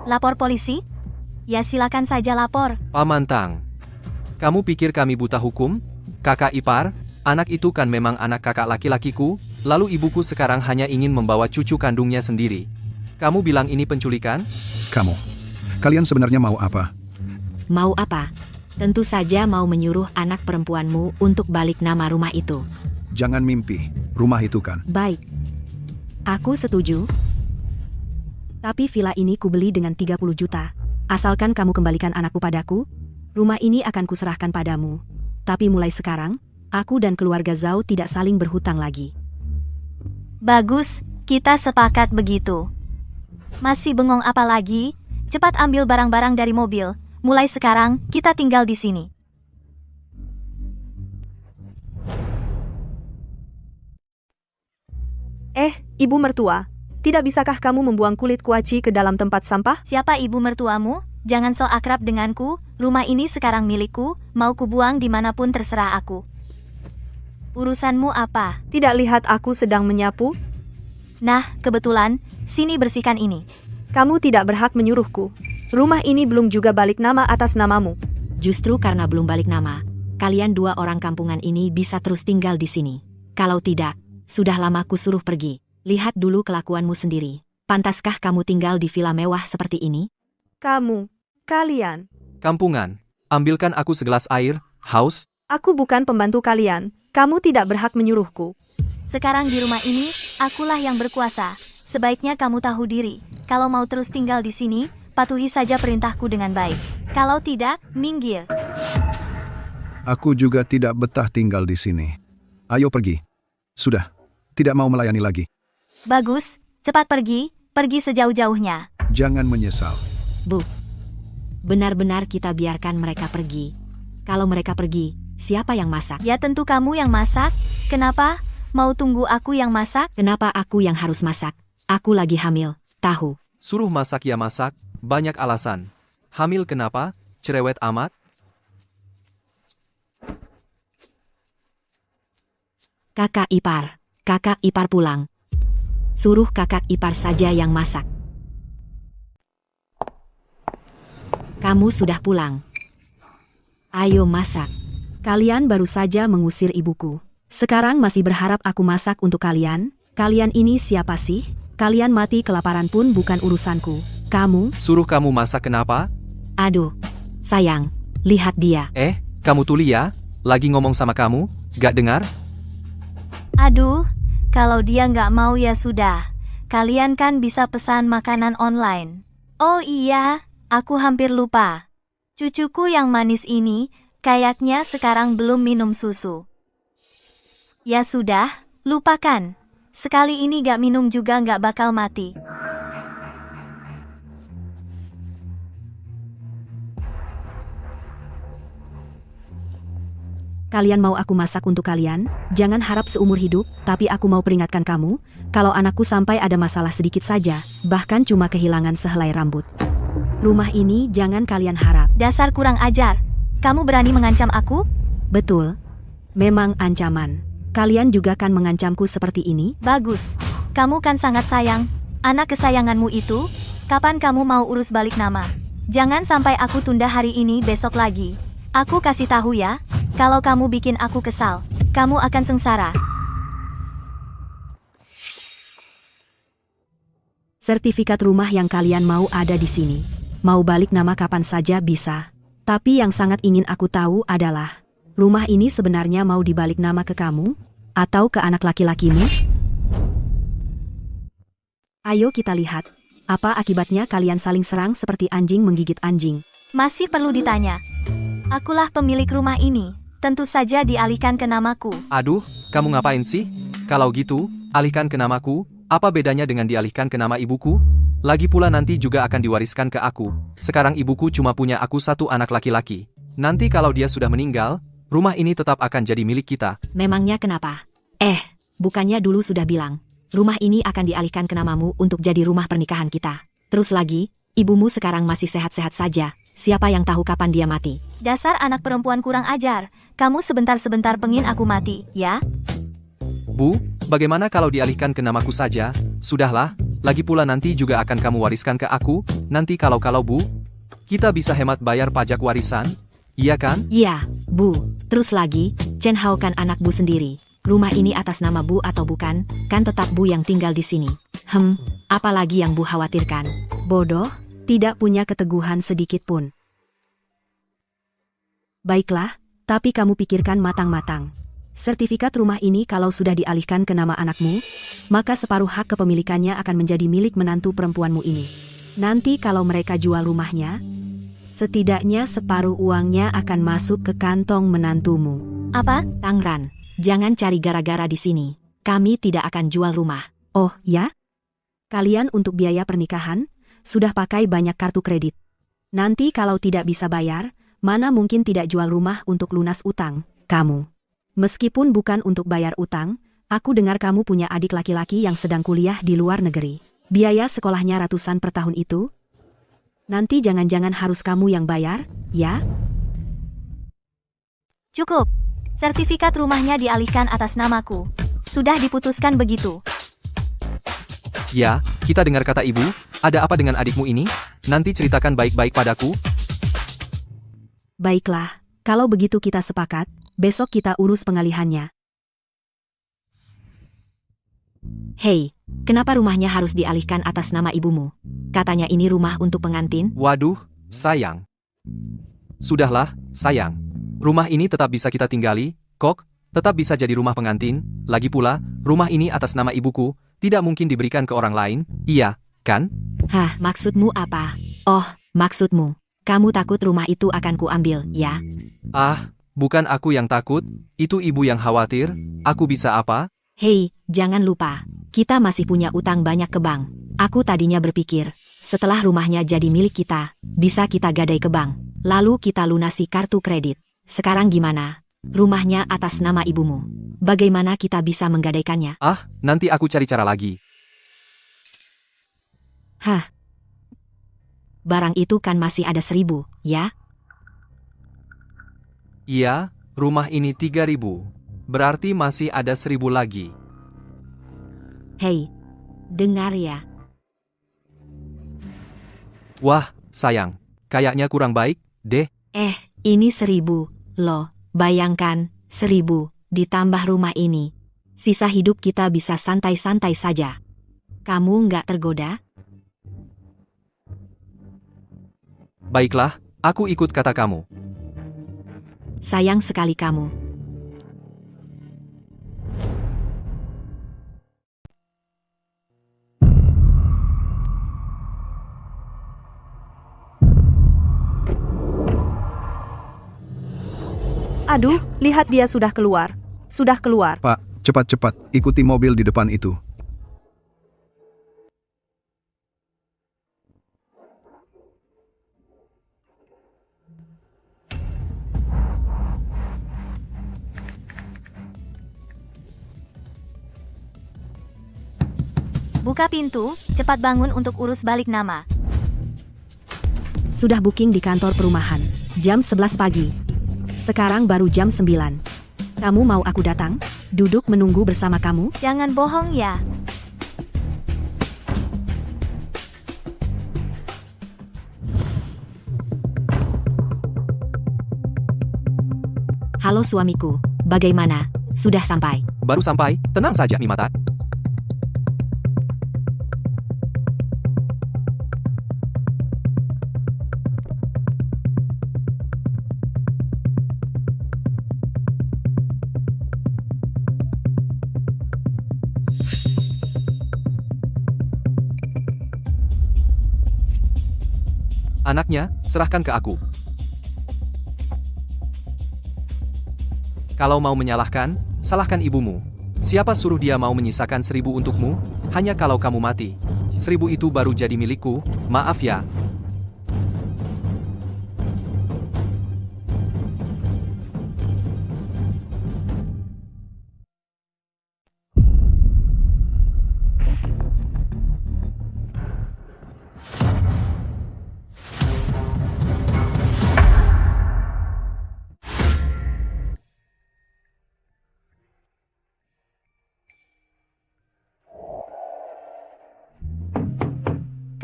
Lapor polisi? Ya silakan saja lapor. Paman Tang, kamu pikir kami buta hukum? Kakak ipar, anak itu kan memang anak kakak laki-lakiku, lalu ibuku sekarang hanya ingin membawa cucu kandungnya sendiri. Kamu bilang ini penculikan? Kalian sebenarnya mau apa? Mau apa? Tentu saja mau menyuruh anak perempuanmu untuk balik nama rumah itu. Jangan mimpi, rumah itu kan. Baik. Aku setuju. Tapi villa ini kubeli dengan 30 juta. Asalkan kamu kembalikan anakku padaku, rumah ini akan kuserahkan padamu. Tapi mulai sekarang, aku dan keluarga Zhao tidak saling berhutang lagi. Bagus, kita sepakat begitu. Masih bengong apa lagi? Cepat ambil barang-barang dari mobil. Mulai sekarang, kita tinggal di sini. Ibu mertua, tidak bisakah kamu membuang kulit kuaci ke dalam tempat sampah? Siapa ibu mertuamu? Jangan so akrab denganku, rumah ini sekarang milikku, mau kubuang dimanapun terserah aku. Urusanmu apa? Tidak lihat aku sedang menyapu? Nah, kebetulan, sini bersihkan ini. Kamu tidak berhak menyuruhku. Rumah ini belum juga balik nama atas namamu. Justru karena belum balik nama, kalian 2 orang kampungan ini bisa terus tinggal di sini. Kalau tidak, sudah lama ku suruh pergi. Lihat dulu kelakuanmu sendiri. Pantaskah kamu tinggal di villa mewah seperti ini? Kalian. Kampungan, ambilkan aku segelas air, haus. Aku bukan pembantu kalian. Kamu tidak berhak menyuruhku. Sekarang di rumah ini, akulah yang berkuasa. Sebaiknya kamu tahu diri. Kalau mau terus tinggal di sini, patuhi saja perintahku dengan baik. Kalau tidak, minggir. Aku juga tidak betah tinggal di sini. Ayo pergi. Sudah, tidak mau melayani lagi. Bagus, cepat pergi sejauh-jauhnya. Jangan menyesal. Bu, benar-benar kita biarkan mereka pergi. Kalau mereka pergi, siapa yang masak? Ya tentu kamu yang masak. Kenapa? Mau tunggu aku yang masak? Kenapa aku yang harus masak? Aku lagi hamil, tahu. Suruh masak ya masak, banyak alasan. Hamil kenapa? Cerewet amat? Kakak ipar pulang. Suruh kakak ipar saja yang masak. Kamu sudah pulang. Ayo masak. Kalian baru saja mengusir ibuku. Sekarang masih berharap aku masak untuk kalian? Kalian ini siapa sih? Kalian mati kelaparan pun bukan urusanku. Kamu? Suruh kamu masak kenapa? Aduh, sayang, lihat dia. Kamu tuli ya? Lagi ngomong sama kamu, gak dengar? Aduh, kalau dia nggak mau ya sudah. Kalian kan bisa pesan makanan online. Oh iya, aku hampir lupa. Cucuku yang manis ini, kayaknya sekarang belum minum susu. Ya sudah, lupakan. Sekali ini gak minum juga gak bakal mati. Kalian mau aku masak untuk kalian? Jangan harap seumur hidup, tapi aku mau peringatkan kamu, kalau anakku sampai ada masalah sedikit saja, bahkan cuma kehilangan sehelai rambut. Rumah ini jangan kalian harap. Dasar kurang ajar. Kamu berani mengancam aku? Betul. Memang ancaman. Kalian juga kan mengancamku seperti ini? Bagus. Kamu kan sangat sayang. Anak kesayanganmu itu, kapan kamu mau urus balik nama? Jangan sampai aku tunda hari ini besok lagi. Aku kasih tahu ya, kalau kamu bikin aku kesal, kamu akan sengsara. Sertifikat rumah yang kalian mau ada di sini. Mau balik nama kapan saja bisa. Tapi yang sangat ingin aku tahu adalah, rumah ini sebenarnya mau dibalik nama ke kamu? Atau ke anak laki-lakimu? Ayo kita lihat. Apa akibatnya kalian saling serang seperti anjing menggigit anjing? Masih perlu ditanya. Akulah pemilik rumah ini. Tentu saja dialihkan ke namaku. Aduh, kamu ngapain sih? Kalau gitu, alihkan ke namaku. Apa bedanya dengan dialihkan ke nama ibuku? Lagi pula nanti juga akan diwariskan ke aku. Sekarang ibuku cuma punya aku satu anak laki-laki. Nanti kalau dia sudah meninggal, rumah ini tetap akan jadi milik kita. Memangnya kenapa? Bukannya dulu sudah bilang, rumah ini akan dialihkan ke namamu untuk jadi rumah pernikahan kita. Terus lagi, ibumu sekarang masih sehat-sehat saja. Siapa yang tahu kapan dia mati? Dasar anak perempuan kurang ajar. Kamu sebentar-sebentar pengin aku mati, ya? Bu, bagaimana kalau dialihkan ke namaku saja? Sudahlah, lagi pula nanti juga akan kamu wariskan ke aku. Nanti kalau Bu, kita bisa hemat bayar pajak warisan. Iya kan? Iya, Bu. Terus lagi, Chen Hao kan anak Bu sendiri. Rumah ini atas nama Bu atau bukan, kan tetap Bu yang tinggal di sini. Apalagi yang Bu khawatirkan? Bodoh, tidak punya keteguhan sedikit pun. Baiklah, tapi kamu pikirkan matang-matang. Sertifikat rumah ini kalau sudah dialihkan ke nama anakmu, maka separuh hak kepemilikannya akan menjadi milik menantu perempuanmu ini. Nanti kalau mereka jual rumahnya, setidaknya separuh uangnya akan masuk ke kantong menantumu. Apa? Tangran, jangan cari gara-gara di sini. Kami tidak akan jual rumah. Oh, ya? Kalian untuk biaya pernikahan, sudah pakai banyak kartu kredit. Nanti kalau tidak bisa bayar, mana mungkin tidak jual rumah untuk lunas utang, kamu. Meskipun bukan untuk bayar utang, aku dengar kamu punya adik laki-laki yang sedang kuliah di luar negeri. Biaya sekolahnya ratusan per tahun itu. Nanti jangan-jangan harus kamu yang bayar, ya? Cukup. Sertifikat rumahnya dialihkan atas namaku. Sudah diputuskan begitu. Ya, kita dengar kata ibu. Ada apa dengan adikmu ini? Nanti ceritakan baik-baik padaku. Baiklah, kalau begitu kita sepakat, besok kita urus pengalihannya. Hei, kenapa rumahnya harus dialihkan atas nama ibumu? Katanya ini rumah untuk pengantin. Waduh, sayang. Sudahlah, sayang. Rumah ini tetap bisa kita tinggali, kok, tetap bisa jadi rumah pengantin. Lagi pula, rumah ini atas nama ibuku, tidak mungkin diberikan ke orang lain. Iya, kan? Hah, maksudmu apa? Oh, maksudmu. Kamu takut rumah itu akan kuambil, ya? Ah, bukan aku yang takut, itu ibu yang khawatir. Aku bisa apa? Hei, jangan lupa. Kita masih punya utang banyak ke bank. Aku tadinya berpikir, setelah rumahnya jadi milik kita, bisa kita gadai ke bank. Lalu kita lunasi kartu kredit. Sekarang gimana? Rumahnya atas nama ibumu. Bagaimana kita bisa menggadaikannya? Ah, nanti aku cari cara lagi. Hah? Barang itu kan masih ada 1.000, ya? Iya, rumah ini 3.000. Berarti masih ada 1.000 lagi. Hei, dengar ya. Wah, sayang. Kayaknya kurang baik, deh. Ini 1.000, loh. Bayangkan, 1.000, ditambah rumah ini. Sisa hidup kita bisa santai-santai saja. Kamu nggak tergoda? Baiklah, aku ikut kata kamu. Sayang sekali kamu. Aduh, lihat dia sudah keluar. Sudah keluar. Pak, cepat-cepat, ikuti mobil di depan itu. Buka pintu, cepat bangun untuk urus balik nama. Sudah booking di kantor perumahan. Jam 11 pagi. Sekarang baru jam 9. Kamu mau aku datang? Duduk menunggu bersama kamu? Jangan bohong ya. Halo suamiku, bagaimana? Sudah sampai? Baru sampai, tenang saja Mimata. Anaknya, serahkan ke aku. Kalau mau menyalahkan, salahkan ibumu. Siapa suruh dia mau menyisakan 1.000 untukmu? Hanya kalau kamu mati. 1.000 itu baru jadi milikku, maaf ya.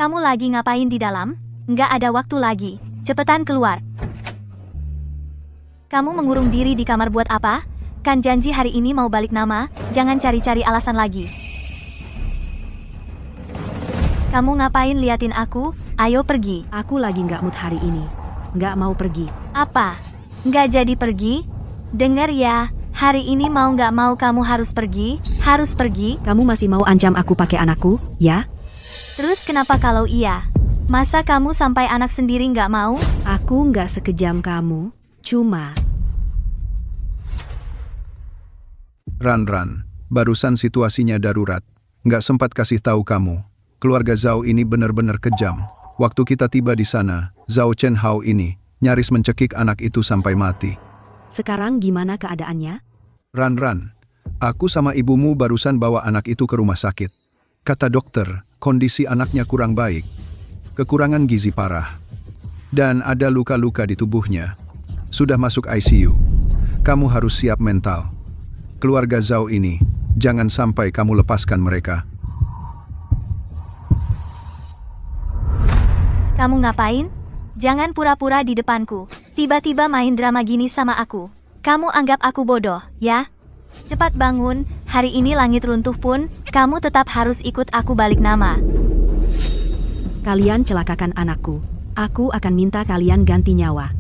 Kamu lagi ngapain di dalam? Nggak ada waktu lagi. Cepetan keluar. Kamu mengurung diri di kamar buat apa? Kan janji hari ini mau balik nama, jangan cari-cari alasan lagi. Kamu ngapain liatin aku? Ayo pergi. Aku lagi nggak mood hari ini. Nggak mau pergi. Apa? Nggak jadi pergi? Dengar ya, hari ini mau nggak mau kamu harus pergi, harus pergi. Kamu masih mau ancam aku pakai anakku, ya? Terus kenapa kalau iya? Masa kamu sampai anak sendiri nggak mau? Aku nggak sekejam kamu, cuma... Ran, barusan situasinya darurat. Nggak sempat kasih tahu kamu. Keluarga Zhao ini benar-benar kejam. Waktu kita tiba di sana, Zhao Chen Hao ini nyaris mencekik anak itu sampai mati. Sekarang gimana keadaannya? Ran, aku sama ibumu barusan bawa anak itu ke rumah sakit. Kata dokter, kondisi anaknya kurang baik. Kekurangan gizi parah. Dan ada luka-luka di tubuhnya. Sudah masuk ICU. Kamu harus siap mental. Keluarga Zhao ini, jangan sampai kamu lepaskan mereka. Kamu ngapain? Jangan pura-pura di depanku. Tiba-tiba main drama gini sama aku. Kamu anggap aku bodoh, ya? Cepat bangun, hari ini langit runtuh pun, kamu tetap harus ikut aku balik nama. Kalian celakakan anakku. Aku akan minta kalian ganti nyawa.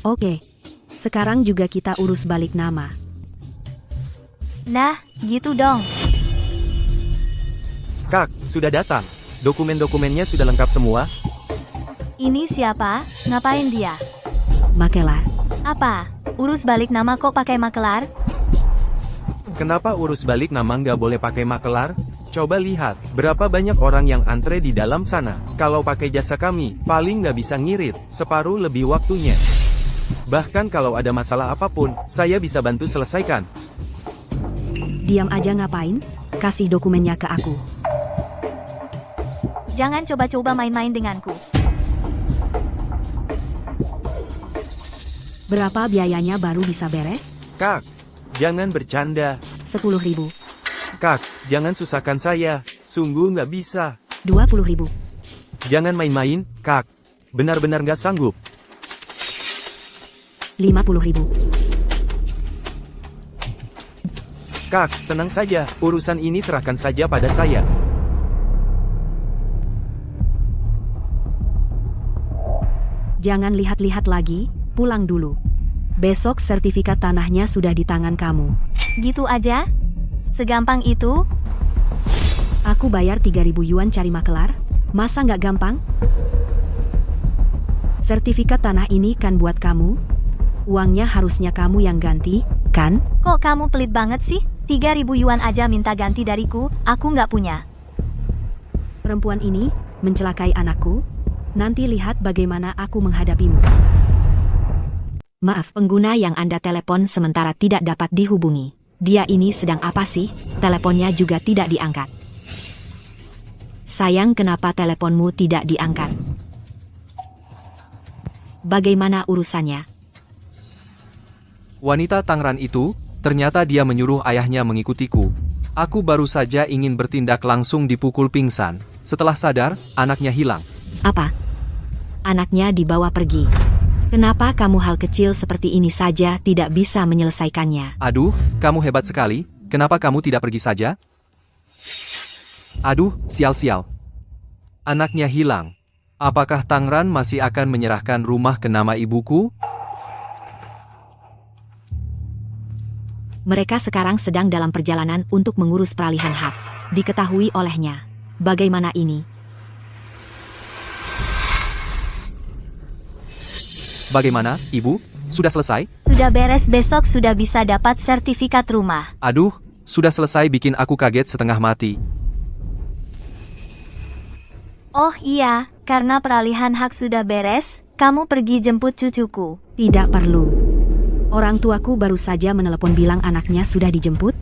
Oke. Sekarang juga kita urus balik nama. Nah, gitu dong. Kak, sudah datang. Dokumen-dokumennya sudah lengkap semua. Ini siapa? Ngapain dia? Makelar. Apa? Urus balik nama kok pakai makelar? Kenapa urus balik nama nggak boleh pakai makelar? Coba lihat, berapa banyak orang yang antre di dalam sana. Kalau pakai jasa kami, paling nggak bisa ngirit, separuh lebih waktunya. Bahkan kalau ada masalah apapun, saya bisa bantu selesaikan. Diam aja ngapain? Kasih dokumennya ke aku. Jangan coba-coba main-main denganku. Berapa biayanya baru bisa beres? Kak, jangan bercanda. 10.000. Kak, jangan susahkan saya. Sungguh nggak bisa. 20.000. Jangan main-main, Kak. Benar-benar nggak sanggup. 50.000. Kak, tenang saja. Urusan ini serahkan saja pada saya. Jangan lihat-lihat lagi, pulang dulu. Besok sertifikat tanahnya sudah di tangan kamu. Gitu aja? Segampang itu? Aku bayar 3.000 yuan cari makelar, masa nggak gampang? Sertifikat tanah ini kan buat kamu. Uangnya harusnya kamu yang ganti, kan? Kok kamu pelit banget sih? 3.000 yuan aja minta ganti dariku, aku nggak punya. Perempuan ini mencelakai anakku. Nanti lihat bagaimana aku menghadapimu. Maaf, pengguna yang Anda telepon sementara tidak dapat dihubungi. Dia ini sedang apa sih? Teleponnya juga tidak diangkat. Sayang, kenapa teleponmu tidak diangkat? Bagaimana urusannya? Wanita Tangerang itu, ternyata dia menyuruh ayahnya mengikutiku. Aku baru saja ingin bertindak langsung dipukul pingsan. Setelah sadar, anaknya hilang. Apa? Anaknya dibawa pergi. Kenapa kamu hal kecil seperti ini saja tidak bisa menyelesaikannya? Aduh, kamu hebat sekali. Kenapa kamu tidak pergi saja? Aduh, sial-sial. Anaknya hilang. Apakah Tangerang masih akan menyerahkan rumah ke nama ibuku? Mereka sekarang sedang dalam perjalanan untuk mengurus peralihan hak. Diketahui olehnya. Bagaimana ini? Bagaimana, Ibu? Sudah selesai? Sudah beres, besok sudah bisa dapat sertifikat rumah. Aduh, sudah selesai bikin aku kaget setengah mati. Oh iya, karena peralihan hak sudah beres, kamu pergi jemput cucuku. Tidak perlu. Orang tuaku baru saja menelepon bilang anaknya sudah dijemput.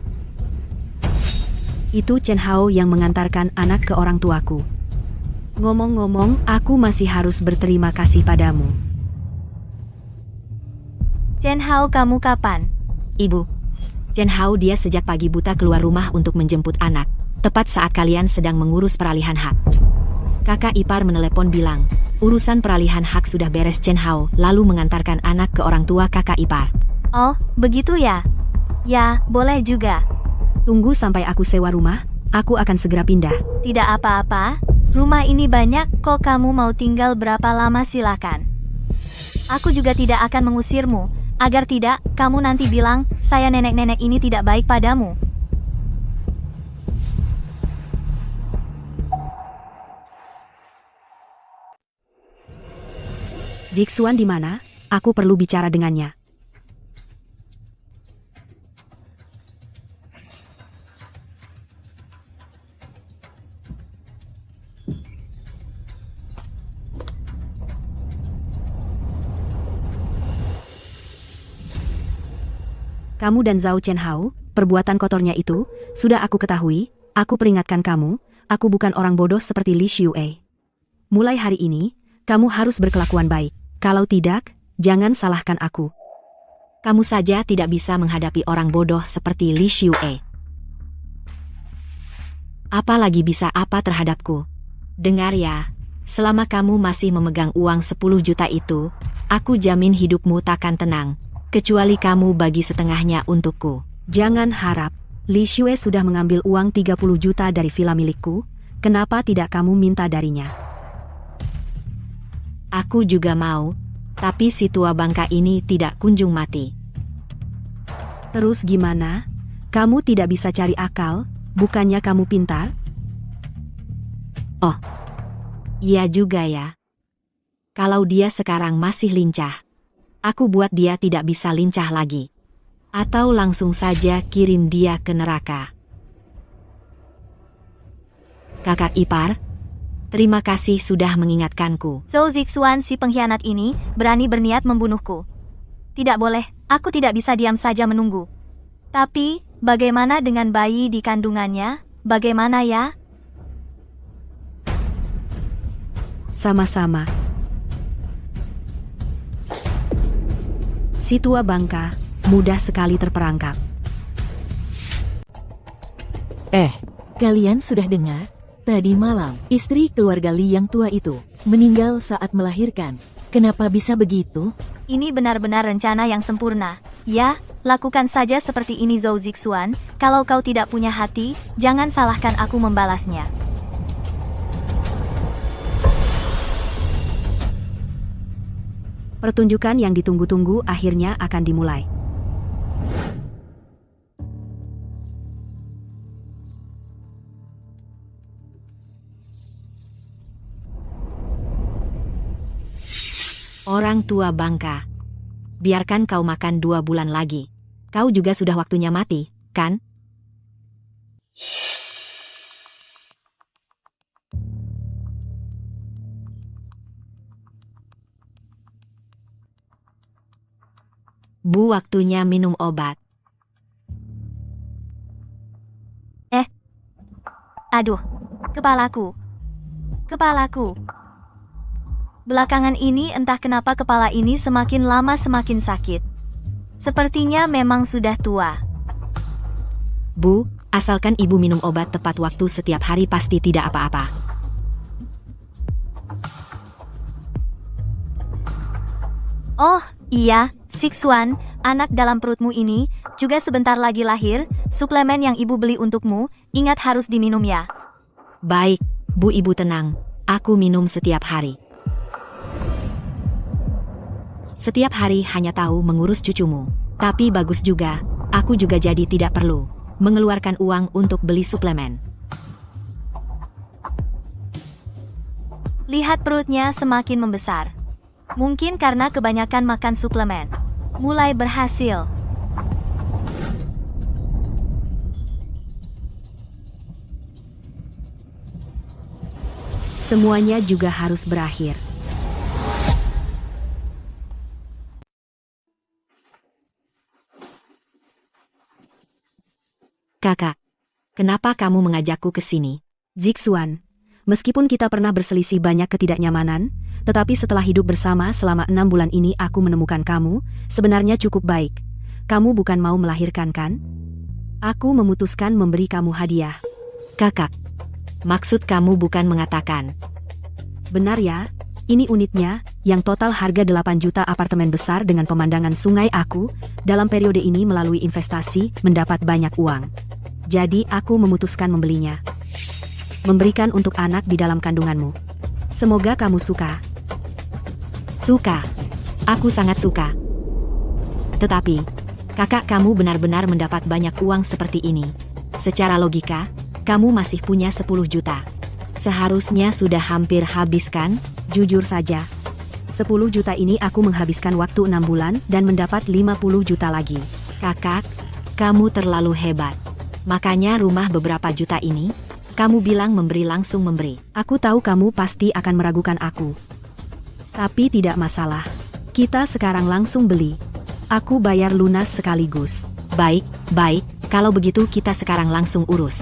Itu Chen Hao yang mengantarkan anak ke orang tuaku. Ngomong-ngomong, aku masih harus berterima kasih padamu. Chen Hao, kamu kapan? Ibu. Chen Hao dia sejak pagi buta keluar rumah untuk menjemput anak. Tepat saat kalian sedang mengurus peralihan hak. Kakak ipar menelepon bilang, urusan peralihan hak sudah beres. Chen Hao lalu mengantarkan anak ke orang tua kakak ipar. Oh, begitu ya? Ya, boleh juga. Tunggu sampai aku sewa rumah, aku akan segera pindah. Tidak apa-apa, rumah ini banyak kok, kamu mau tinggal berapa lama silakan. Aku juga tidak akan mengusirmu, agar tidak, kamu nanti bilang, saya nenek-nenek ini tidak baik padamu. Jiksuan di mana? Aku perlu bicara dengannya. Kamu dan Zhao Chen Hao, perbuatan kotornya itu, sudah aku ketahui, aku peringatkan kamu, aku bukan orang bodoh seperti Li Xiue. Mulai hari ini, kamu harus berkelakuan baik. Kalau tidak, jangan salahkan aku. Kamu saja tidak bisa menghadapi orang bodoh seperti Li Xiue. Apalagi bisa apa terhadapku? Dengar ya, selama kamu masih memegang uang 10 juta itu, aku jamin hidupmu takkan tenang. Kecuali kamu bagi setengahnya untukku. Jangan harap. Li Xiue sudah mengambil uang 30 juta dari villa milikku. Kenapa tidak kamu minta darinya? Aku juga mau. Tapi si tua bangka ini tidak kunjung mati. Terus gimana? Kamu tidak bisa cari akal, bukannya kamu pintar? Oh, iya juga ya. Kalau dia sekarang masih lincah, aku buat dia tidak bisa lincah lagi. Atau langsung saja kirim dia ke neraka. Kakak ipar, terima kasih sudah mengingatkanku. Zhou Zixuan si pengkhianat ini berani berniat membunuhku. Tidak boleh, aku tidak bisa diam saja menunggu. Tapi, bagaimana dengan bayi di kandungannya? Bagaimana ya? Sama-sama. Si tua bangka, mudah sekali terperangkap. Kalian sudah dengar? Tadi malam, istri keluarga Li yang tua itu meninggal saat melahirkan. Kenapa bisa begitu? Ini benar-benar rencana yang sempurna. Ya, lakukan saja seperti ini Zhou Zixuan. Kalau kau tidak punya hati, jangan salahkan aku membalasnya. Pertunjukan yang ditunggu-tunggu akhirnya akan dimulai. Orang tua bangka. Biarkan kau makan 2 bulan lagi. Kau juga sudah waktunya mati, kan? Bu, waktunya minum obat. Aduh, kepalaku. Kepalaku. Belakangan ini entah kenapa kepala ini semakin lama semakin sakit. Sepertinya memang sudah tua. Bu, asalkan ibu minum obat tepat waktu setiap hari pasti tidak apa-apa. Oh, iya, Zixuan, anak dalam perutmu ini juga sebentar lagi lahir. Suplemen yang ibu beli untukmu, ingat harus diminum ya. Baik, Bu, ibu tenang. Aku minum setiap hari. Setiap hari hanya tahu mengurus cucumu. Tapi bagus juga, aku juga jadi tidak perlu mengeluarkan uang untuk beli suplemen. Lihat perutnya semakin membesar. Mungkin karena kebanyakan makan suplemen. Mulai berhasil. Semuanya juga harus berakhir. Kakak, kenapa kamu mengajakku ke sini? Zixuan, meskipun kita pernah berselisih banyak ketidaknyamanan, tetapi setelah hidup bersama selama 6 bulan ini aku menemukan kamu, sebenarnya cukup baik. Kamu bukan mau melahirkan kan? Aku memutuskan memberi kamu hadiah. Kakak, maksud kamu bukan mengatakan. Benar ya? Ini unitnya, yang total harga 8 juta apartemen besar dengan pemandangan sungai aku, dalam periode ini melalui investasi, mendapat banyak uang. Jadi aku memutuskan membelinya. Memberikan untuk anak di dalam kandunganmu. Semoga kamu suka. Suka. Aku sangat suka. Tetapi, kakak kamu benar-benar mendapat banyak uang seperti ini. Secara logika, kamu masih punya 10 juta. Seharusnya sudah hampir habis kan? Jujur saja. 10 juta ini aku menghabiskan waktu 6 bulan dan mendapat 50 juta lagi. Kakak, kamu terlalu hebat. Makanya rumah beberapa juta ini, kamu bilang memberi langsung memberi. Aku tahu kamu pasti akan meragukan aku. Tapi tidak masalah. Kita sekarang langsung beli. Aku bayar lunas sekaligus. Baik, baik. Kalau begitu kita sekarang langsung urus.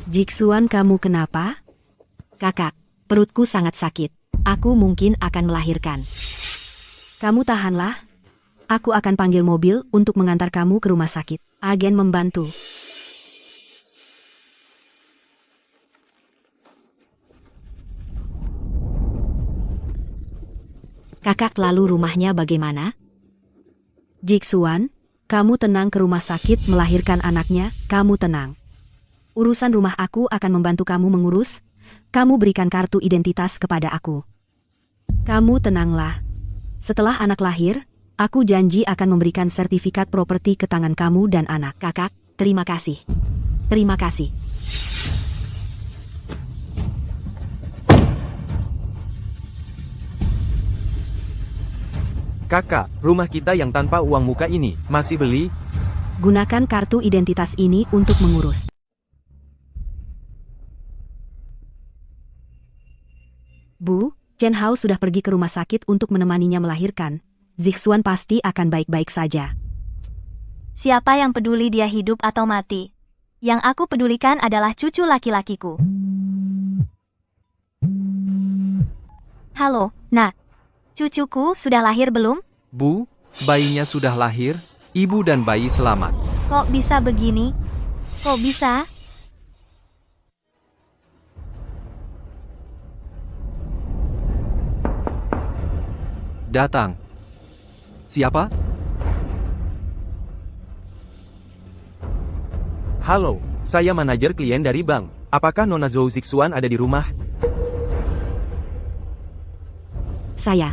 Zixuan, kamu kenapa? Kakak, perutku sangat sakit. Aku mungkin akan melahirkan. Kamu tahanlah. Aku akan panggil mobil untuk mengantar kamu ke rumah sakit. Agen membantu. Kakak, lalu rumahnya bagaimana? Zixuan, kamu tenang, ke rumah sakit melahirkan anaknya, kamu tenang. Urusan rumah aku akan membantu kamu mengurus. Kamu berikan kartu identitas kepada aku. Kamu tenanglah. Setelah anak lahir, Aku janji akan memberikan sertifikat properti ke tangan kamu dan anak. Kakak, terima kasih. Terima kasih. Kakak, rumah kita yang tanpa uang muka ini, masih beli? Gunakan kartu identitas ini untuk mengurus. Bu, Chen Hao sudah pergi ke rumah sakit untuk menemaninya melahirkan. Zixuan pasti akan baik-baik saja. Siapa yang peduli dia hidup atau mati? Yang aku pedulikan adalah cucu laki-lakiku. Halo, Nak. Cucuku sudah lahir belum? Bu, bayinya sudah lahir, ibu dan bayi selamat. Kok bisa begini? Kok bisa? Datang. Siapa? Halo, saya manajer klien dari bank. Apakah Nona Zhou Zixuan ada di rumah? Saya.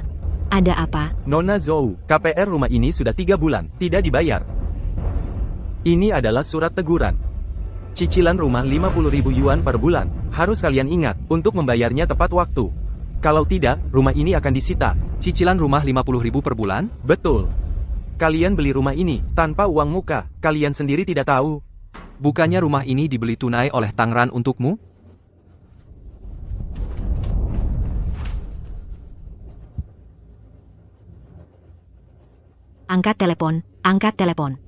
Ada apa? Nona Zhou, KPR rumah ini sudah 3 bulan, tidak dibayar. Ini adalah surat teguran. Cicilan rumah 50.000 yuan per bulan. Harus kalian ingat, untuk membayarnya tepat waktu. Kalau tidak, rumah ini akan disita. Cicilan rumah 50.000 per bulan? Betul. Kalian beli rumah ini, tanpa uang muka. Kalian sendiri tidak tahu. Bukannya rumah ini dibeli tunai oleh Tang Ran untukmu? Angkat telepon, angkat telepon.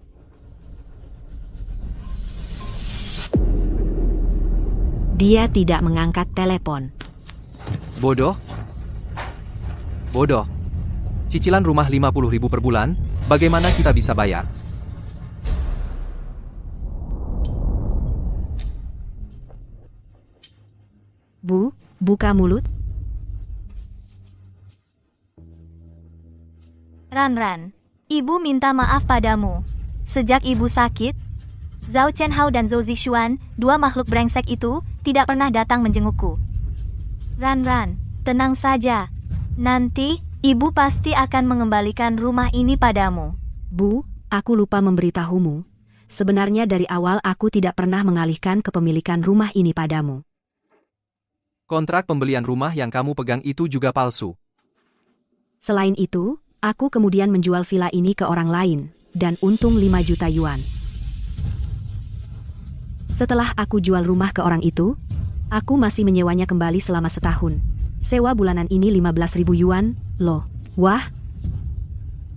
Dia tidak mengangkat telepon. Bodoh. Bodoh. Cicilan rumah 50.000 per bulan, bagaimana kita bisa bayar? Bu, buka mulut. Ran, ibu minta maaf padamu. Sejak ibu sakit, Zhao Chenhao dan Zhou Zixuan, dua makhluk brengsek itu, tidak pernah datang menjengukku. Ran, tenang saja. Nanti, ibu pasti akan mengembalikan rumah ini padamu. Bu, aku lupa memberitahumu. Sebenarnya dari awal aku tidak pernah mengalihkan kepemilikan rumah ini padamu. Kontrak pembelian rumah yang kamu pegang itu juga palsu. Selain itu, aku kemudian menjual villa ini ke orang lain, dan untung 5 juta yuan. Setelah aku jual rumah ke orang itu, aku masih menyewanya kembali selama setahun. Sewa bulanan ini 15.000 yuan, loh. Wah.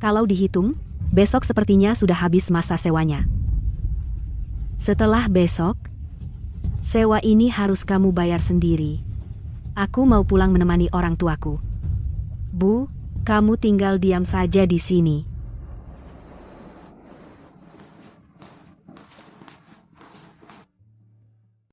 Kalau dihitung, besok sepertinya sudah habis masa sewanya. Setelah besok, sewa ini harus kamu bayar sendiri. Aku mau pulang menemani orang tuaku. Bu, kamu tinggal diam saja di sini.